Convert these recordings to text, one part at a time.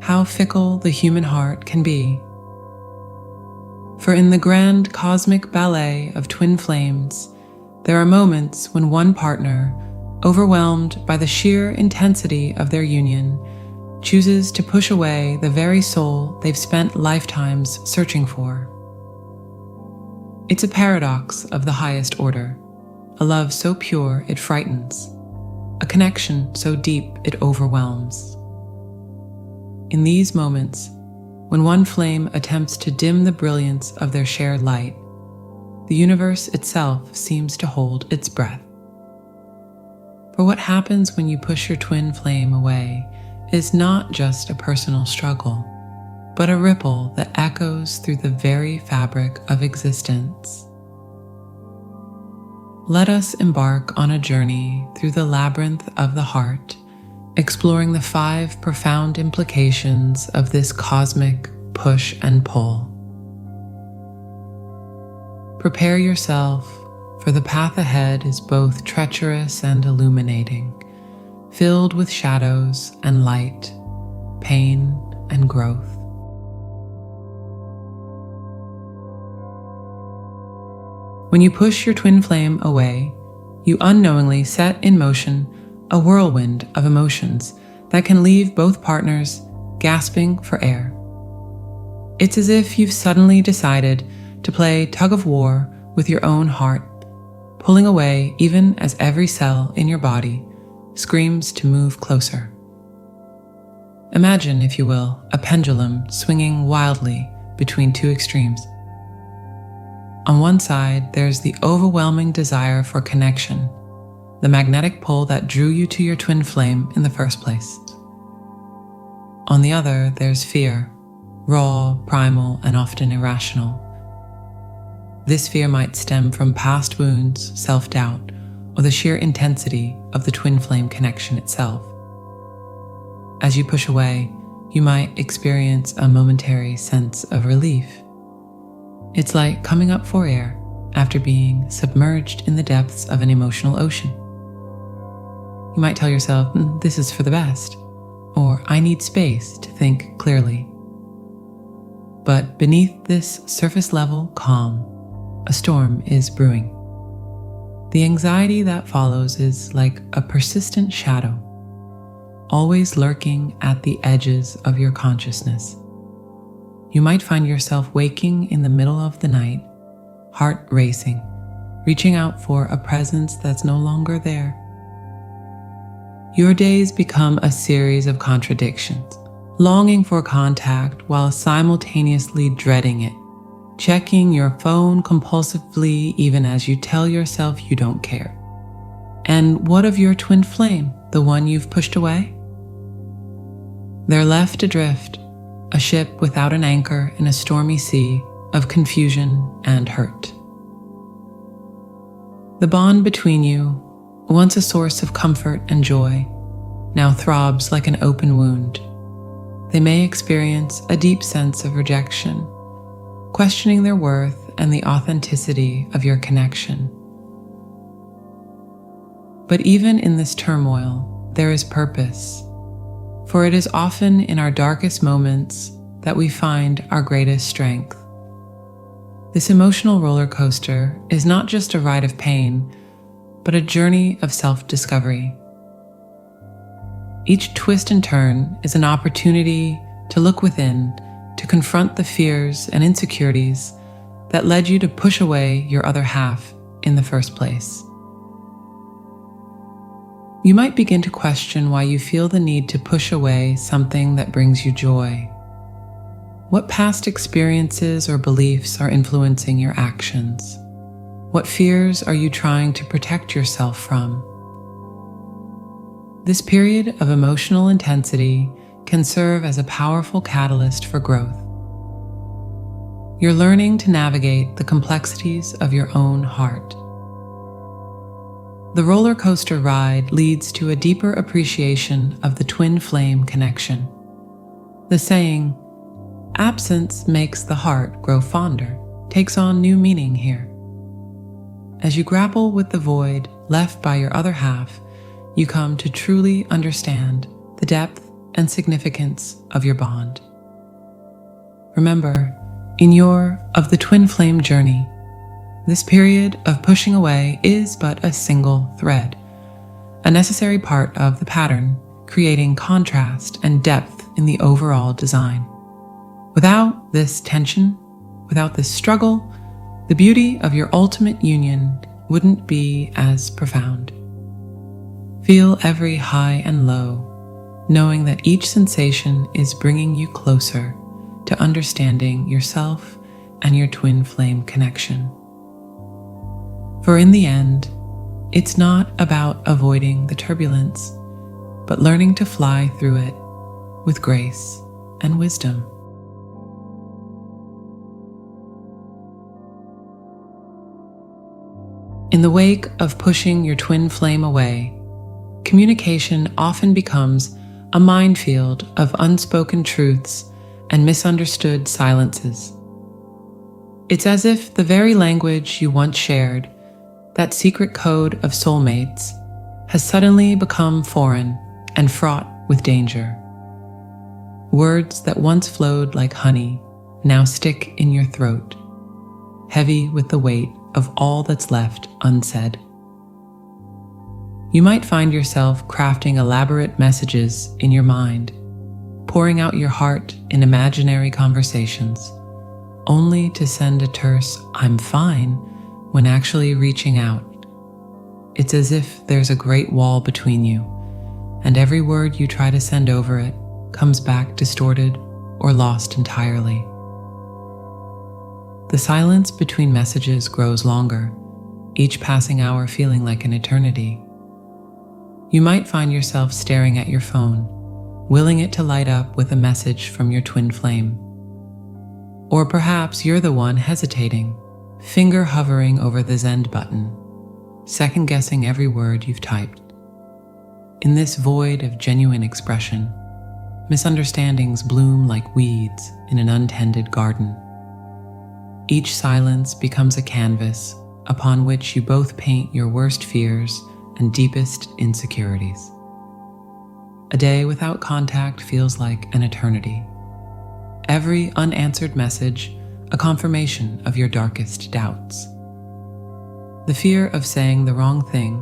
how fickle the human heart can be. For in the grand cosmic ballet of twin flames, there are moments when one partner, overwhelmed by the sheer intensity of their union, chooses to push away the very soul they've spent lifetimes searching for. It's a paradox of the highest order, a love so pure it frightens, a connection so deep it overwhelms. In these moments, when one flame attempts to dim the brilliance of their shared light, the universe itself seems to hold its breath. For what happens when you push your twin flame away is not just a personal struggle, but a ripple that echoes through the very fabric of existence. Let us embark on a journey through the labyrinth of the heart, exploring the 5 profound implications of this cosmic push and pull. Prepare yourself, for the path ahead is both treacherous and illuminating, filled with shadows and light, pain and growth. When you push your twin flame away, you unknowingly set in motion a whirlwind of emotions that can leave both partners gasping for air. It's as if you've suddenly decided to play tug-of-war with your own heart, pulling away even as every cell in your body screams to move closer. Imagine, if you will, a pendulum swinging wildly between 2 extremes. On one side, there's the overwhelming desire for connection, the magnetic pull that drew you to your twin flame in the first place. On the other, there's fear, raw, primal, and often irrational. This fear might stem from past wounds, self-doubt, or the sheer intensity of the twin flame connection itself. As you push away, you might experience a momentary sense of relief. It's like coming up for air after being submerged in the depths of an emotional ocean. You might tell yourself, this is for the best, or I need space to think clearly. But beneath this surface-level calm, a storm is brewing. The anxiety that follows is like a persistent shadow, always lurking at the edges of your consciousness. You might find yourself waking in the middle of the night, heart racing, reaching out for a presence that's no longer there. Your days become a series of contradictions, longing for contact while simultaneously dreading it, checking your phone compulsively even as you tell yourself you don't care. And what of your twin flame, the one you've pushed away? They're left adrift, a ship without an anchor in a stormy sea of confusion and hurt. The bond between you, once a source of comfort and joy, now throbs like an open wound. They may experience a deep sense of rejection, questioning their worth and the authenticity of your connection. But even in this turmoil, there is purpose, for it is often in our darkest moments that we find our greatest strength. This emotional roller coaster is not just a ride of pain, but a journey of self-discovery. Each twist and turn is an opportunity to look within, to confront the fears and insecurities that led you to push away your other half in the first place. You might begin to question why you feel the need to push away something that brings you joy. What past experiences or beliefs are influencing your actions? What fears are you trying to protect yourself from? This period of emotional intensity can serve as a powerful catalyst for growth. You're learning to navigate the complexities of your own heart. The roller coaster ride leads to a deeper appreciation of the twin flame connection. The saying, "Absence makes the heart grow fonder," takes on new meaning here. As you grapple with the void left by your other half, you come to truly understand the depth and significance of your bond. Remember, in your of the twin flame journey, this period of pushing away is but a single thread, a necessary part of the pattern, creating contrast and depth in the overall design. Without this tension, without this struggle, the beauty of your ultimate union wouldn't be as profound. Feel every high and low, knowing that each sensation is bringing you closer to understanding yourself and your twin flame connection. For in the end, it's not about avoiding the turbulence, but learning to fly through it with grace and wisdom. In the wake of pushing your twin flame away, communication often becomes a minefield of unspoken truths and misunderstood silences. It's as if the very language you once shared, that secret code of soulmates, has suddenly become foreign and fraught with danger. Words that once flowed like honey now stick in your throat, heavy with the weight of all that's left unsaid. You might find yourself crafting elaborate messages in your mind, pouring out your heart in imaginary conversations, only to send a terse "I'm fine" when actually reaching out. It's as if there's a great wall between you, and every word you try to send over it comes back distorted or lost entirely. The silence between messages grows longer, each passing hour feeling like an eternity. You might find yourself staring at your phone, willing it to light up with a message from your twin flame. Or perhaps you're the one hesitating, finger hovering over the send button, second-guessing every word you've typed. In this void of genuine expression, misunderstandings bloom like weeds in an untended garden. Each silence becomes a canvas upon which you both paint your worst fears and deepest insecurities. A day without contact feels like an eternity. Every unanswered message, a confirmation of your darkest doubts. The fear of saying the wrong thing,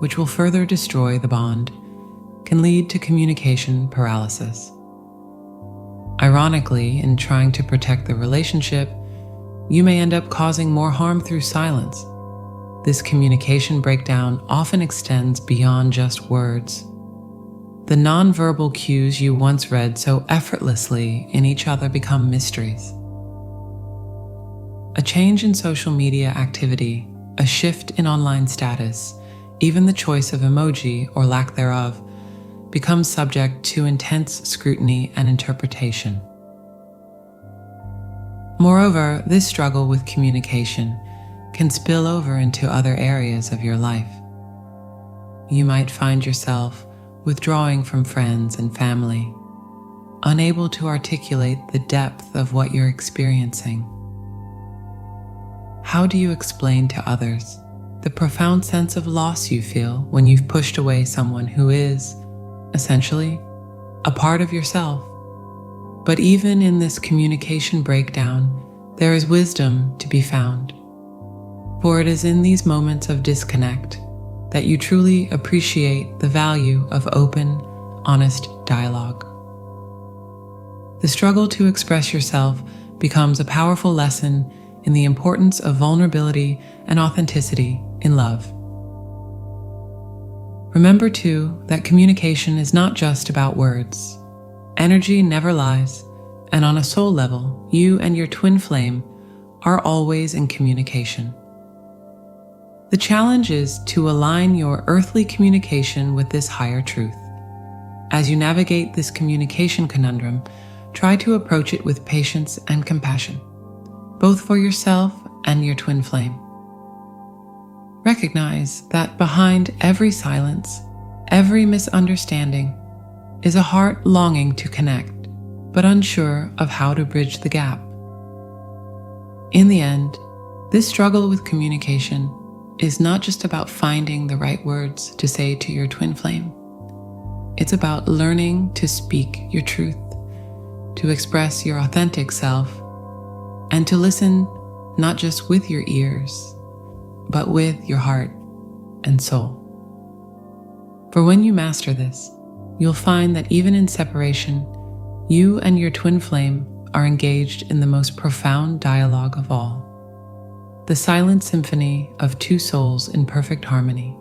which will further destroy the bond, can lead to communication paralysis. Ironically, in trying to protect the relationship, you may end up causing more harm through silence. This communication breakdown often extends beyond just words. The nonverbal cues you once read so effortlessly in each other become mysteries. A change in social media activity, a shift in online status, even the choice of emoji or lack thereof, becomes subject to intense scrutiny and interpretation. Moreover, this struggle with communication can spill over into other areas of your life. You might find yourself withdrawing from friends and family, unable to articulate the depth of what you're experiencing. How do you explain to others the profound sense of loss you feel when you've pushed away someone who is, essentially, a part of yourself? But even in this communication breakdown, there is wisdom to be found. For it is in these moments of disconnect that you truly appreciate the value of open, honest dialogue. The struggle to express yourself becomes a powerful lesson in the importance of vulnerability and authenticity in love. Remember, too, that communication is not just about words. Energy never lies, and on a soul level, you and your twin flame are always in communication. The challenge is to align your earthly communication with this higher truth. As you navigate this communication conundrum, try to approach it with patience and compassion, both for yourself and your twin flame. Recognize that behind every silence, every misunderstanding, is a heart longing to connect, but unsure of how to bridge the gap. In the end, this struggle with communication is not just about finding the right words to say to your twin flame. It's about learning to speak your truth, to express your authentic self, and to listen not just with your ears, but with your heart and soul. For when you master this, you'll find that even in separation, you and your twin flame are engaged in the most profound dialogue of all, the silent symphony of two souls in perfect harmony.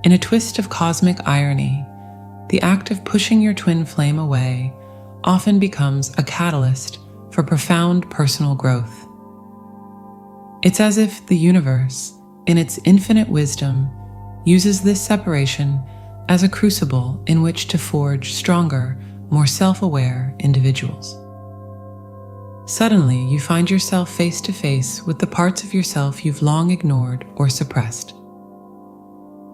In a twist of cosmic irony, the act of pushing your twin flame away often becomes a catalyst for profound personal growth. It's as if the universe, in its infinite wisdom, uses this separation as a crucible in which to forge stronger, more self-aware individuals. Suddenly, you find yourself face to face with the parts of yourself you've long ignored or suppressed.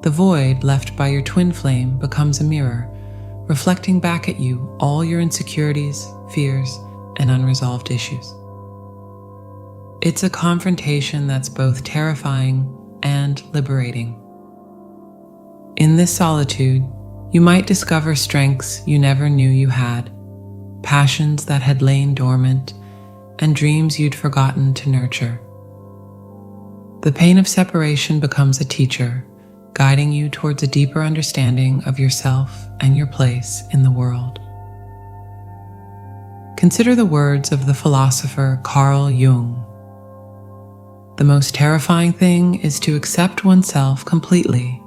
The void left by your twin flame becomes a mirror, reflecting back at you all your insecurities, fears, and unresolved issues. It's a confrontation that's both terrifying and liberating. In this solitude, you might discover strengths you never knew you had, passions that had lain dormant, and dreams you'd forgotten to nurture. The pain of separation becomes a teacher, guiding you towards a deeper understanding of yourself and your place in the world. Consider the words of the philosopher Carl Jung. The most terrifying thing is to accept oneself completely.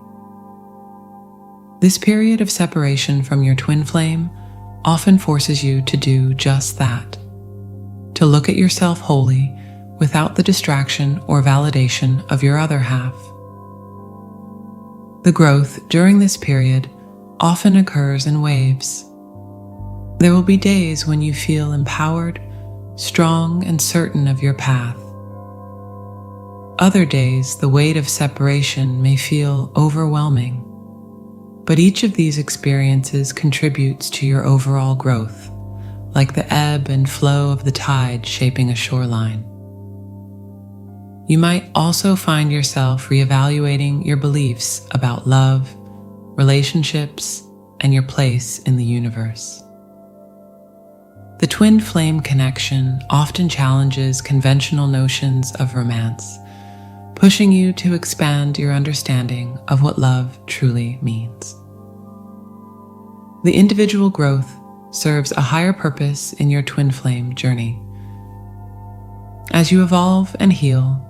This period of separation from your twin flame often forces you to do just that, to look at yourself wholly without the distraction or validation of your other half. The growth during this period often occurs in waves. There will be days when you feel empowered, strong, and certain of your path. Other days, the weight of separation may feel overwhelming, but each of these experiences contributes to your overall growth, like the ebb and flow of the tide shaping a shoreline. You might also find yourself reevaluating your beliefs about love, relationships, and your place in the universe. The twin flame connection often challenges conventional notions of romance, pushing you to expand your understanding of what love truly means. The individual growth serves a higher purpose in your twin flame journey. As you evolve and heal,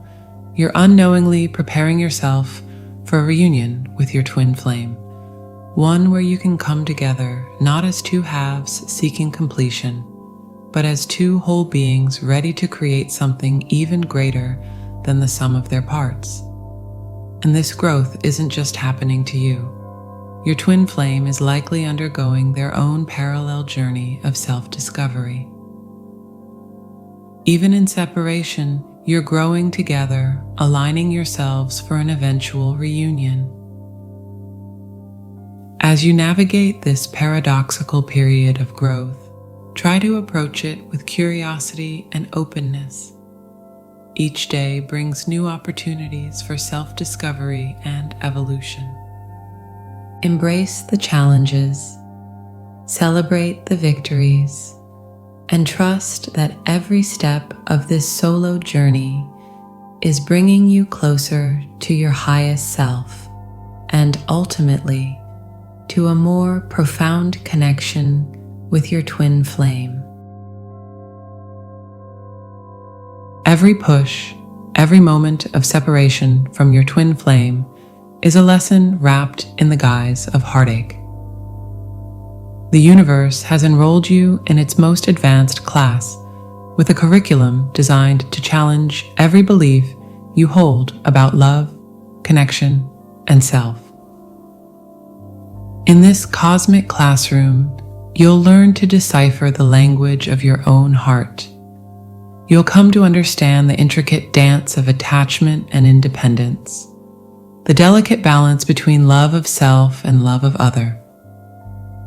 you're unknowingly preparing yourself for a reunion with your twin flame, one where you can come together not as two halves seeking completion, but as two whole beings ready to create something even greater than the sum of their parts. And this growth isn't just happening to you. Your twin flame is likely undergoing their own parallel journey of self-discovery. Even in separation, you're growing together, aligning yourselves for an eventual reunion. As you navigate this paradoxical period of growth, try to approach it with curiosity and openness. Each day brings new opportunities for self-discovery and evolution. Embrace the challenges, celebrate the victories, and trust that every step of this solo journey is bringing you closer to your highest self and ultimately to a more profound connection with your twin flame. Every push, every moment of separation from your twin flame is a lesson wrapped in the guise of heartache. The universe has enrolled you in its most advanced class with a curriculum designed to challenge every belief you hold about love, connection, and self. In this cosmic classroom, you'll learn to decipher the language of your own heart. You'll come to understand the intricate dance of attachment and independence, the delicate balance between love of self and love of other.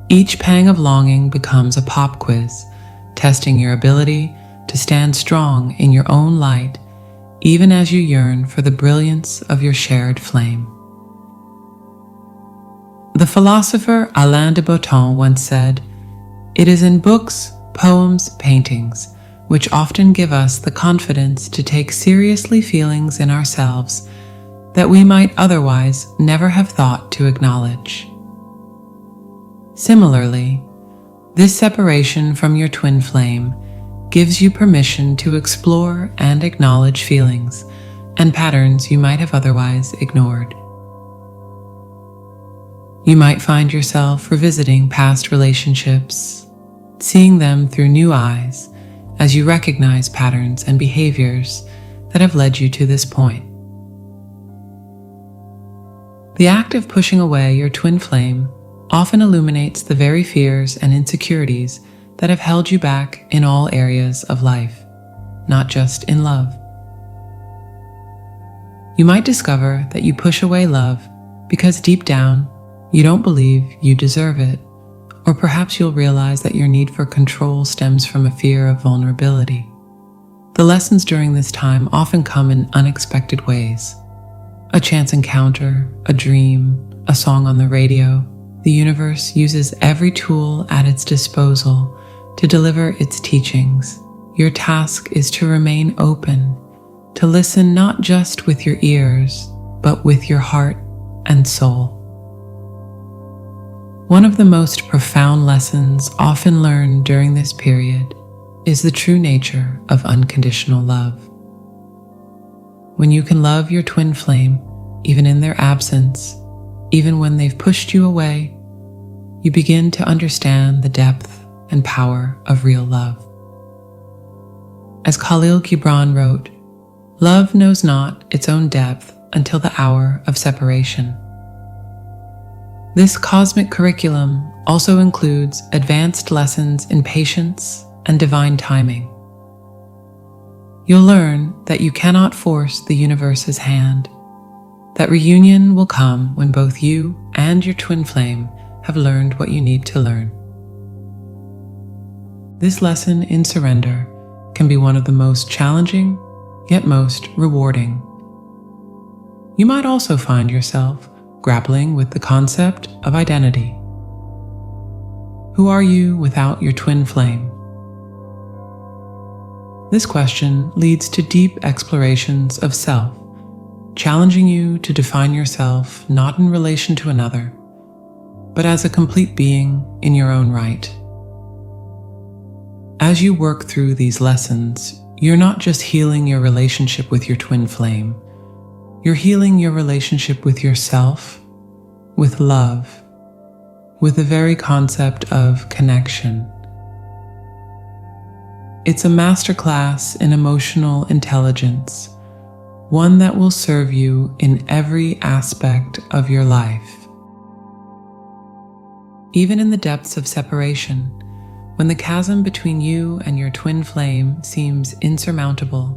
Each pang of longing becomes a pop quiz, testing your ability to stand strong in your own light even as you yearn for the brilliance of your shared flame. The philosopher Alain de Botton once said, "It is in books, poems, paintings, which often give us the confidence to take seriously feelings in ourselves that we might otherwise never have thought to acknowledge." Similarly, this separation from your twin flame gives you permission to explore and acknowledge feelings and patterns you might have otherwise ignored. You might find yourself revisiting past relationships, seeing them through new eyes as you recognize patterns and behaviors that have led you to this point. The act of pushing away your twin flame often illuminates the very fears and insecurities that have held you back in all areas of life, not just in love. You might discover that you push away love because deep down, you don't believe you deserve it, or perhaps you'll realize that your need for control stems from a fear of vulnerability. The lessons during this time often come in unexpected ways. A chance encounter, a dream, a song on the radio. The universe uses every tool at its disposal to deliver its teachings. Your task is to remain open, to listen not just with your ears, but with your heart and soul. One of the most profound lessons often learned during this period is the true nature of unconditional love. When you can love your twin flame, even in their absence, even when they've pushed you away, you begin to understand the depth and power of real love. As Khalil Gibran wrote, "Love knows not its own depth until the hour of separation." This cosmic curriculum also includes advanced lessons in patience and divine timing. You'll learn that you cannot force the universe's hand, that reunion will come when both you and your twin flame have learned what you need to learn. This lesson in surrender can be one of the most challenging, yet most rewarding. You might also find yourself grappling with the concept of identity. Who are you without your twin flame? This question leads to deep explorations of self, challenging you to define yourself not in relation to another, but as a complete being in your own right. As you work through these lessons, you're not just healing your relationship with your twin flame, you're healing your relationship with yourself, with love, with the very concept of connection. It's a masterclass in emotional intelligence, one that will serve you in every aspect of your life. Even in the depths of separation, when the chasm between you and your twin flame seems insurmountable,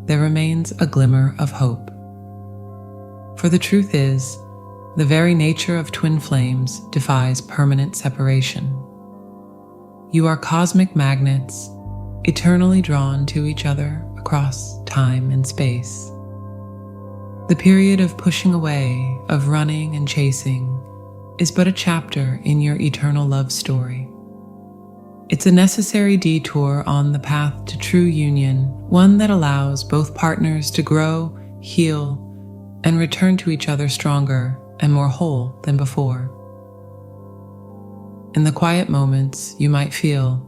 there remains a glimmer of hope. For the truth is, the very nature of twin flames defies permanent separation. You are cosmic magnets, eternally drawn to each other across time and space. The period of pushing away, of running and chasing, is but a chapter in your eternal love story. It's a necessary detour on the path to true union, one that allows both partners to grow, heal, and return to each other stronger and more whole than before. In the quiet moments, you might feel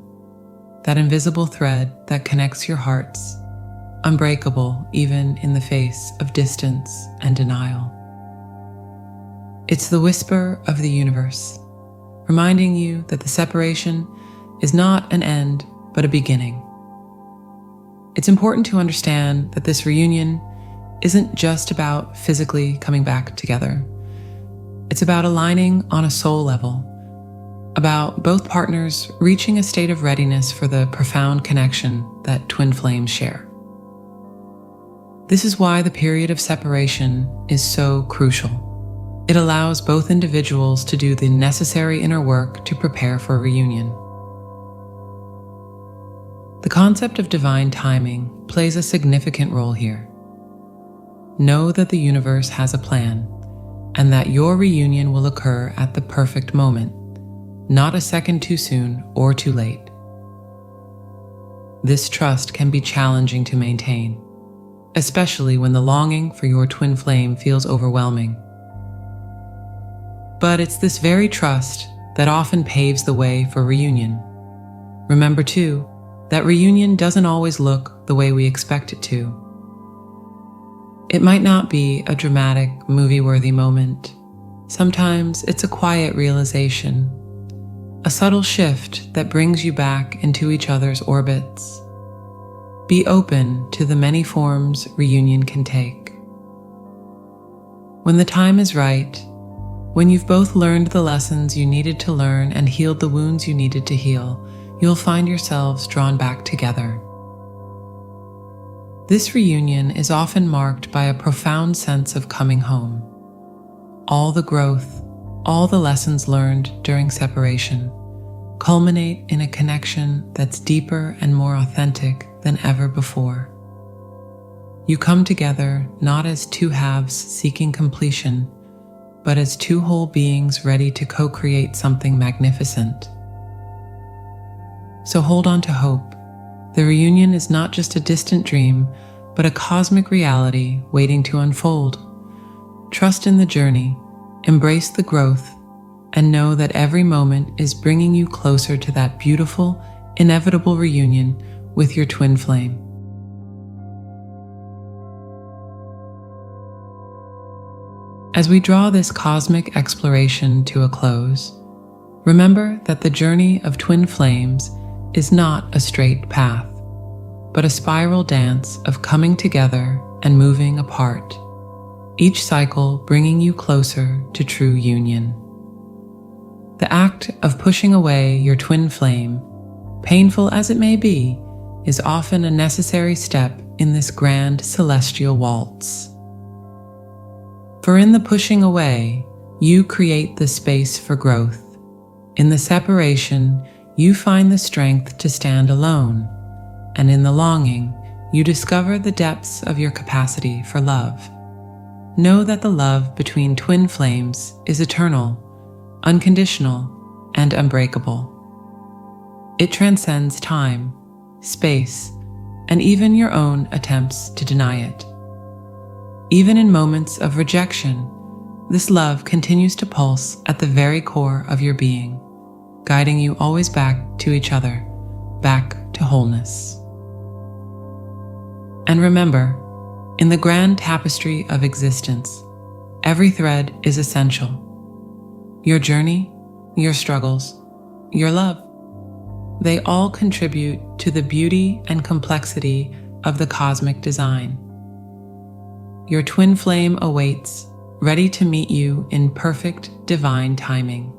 that invisible thread that connects your hearts, unbreakable even in the face of distance and denial. It's the whisper of the universe, reminding you that the separation is not an end, but a beginning. It's important to understand that this reunion isn't just about physically coming back together. It's about aligning on a soul level, about both partners reaching a state of readiness for the profound connection that twin flames share. This is why the period of separation is so crucial. It allows both individuals to do the necessary inner work to prepare for a reunion. The concept of divine timing plays a significant role here. know that the universe has a plan, and that your reunion will occur at the perfect moment, not a second too soon or too late. This trust can be challenging to maintain, especially when the longing for your twin flame feels overwhelming. But it's this very trust that often paves the way for reunion. Remember, too, that reunion doesn't always look the way we expect it to. It might not be a dramatic, movie-worthy moment. Sometimes it's a quiet realization, a subtle shift that brings you back into each other's orbits. Be open to the many forms reunion can take. When the time is right, when you've both learned the lessons you needed to learn and healed the wounds you needed to heal, you'll find yourselves drawn back together. This reunion is often marked by a profound sense of coming home. All the growth, all the lessons learned during separation, culminate in a connection that's deeper and more authentic than ever before. You come together not as two halves seeking completion, but as two whole beings ready to co-create something magnificent. So hold on to hope. The reunion is not just a distant dream, but a cosmic reality waiting to unfold. Trust in the journey, embrace the growth, and know that every moment is bringing you closer to that beautiful, inevitable reunion with your twin flame. As we draw this cosmic exploration to a close, remember that the journey of twin flames is not a straight path, but a spiral dance of coming together and moving apart, each cycle bringing you closer to true union. The act of pushing away your twin flame, painful as it may be, is often a necessary step in this grand celestial waltz. For in the pushing away, you create the space for growth. In the separation, you find the strength to stand alone, and in the longing, you discover the depths of your capacity for love. Know that the love between twin flames is eternal, unconditional, and unbreakable. It transcends time, space, and even your own attempts to deny it. Even in moments of rejection, this love continues to pulse at the very core of your being, guiding you always back to each other, back to wholeness. And remember, in the grand tapestry of existence, every thread is essential. Your journey, your struggles, your love, they all contribute to the beauty and complexity of the cosmic design. Your twin flame awaits, ready to meet you in perfect divine timing.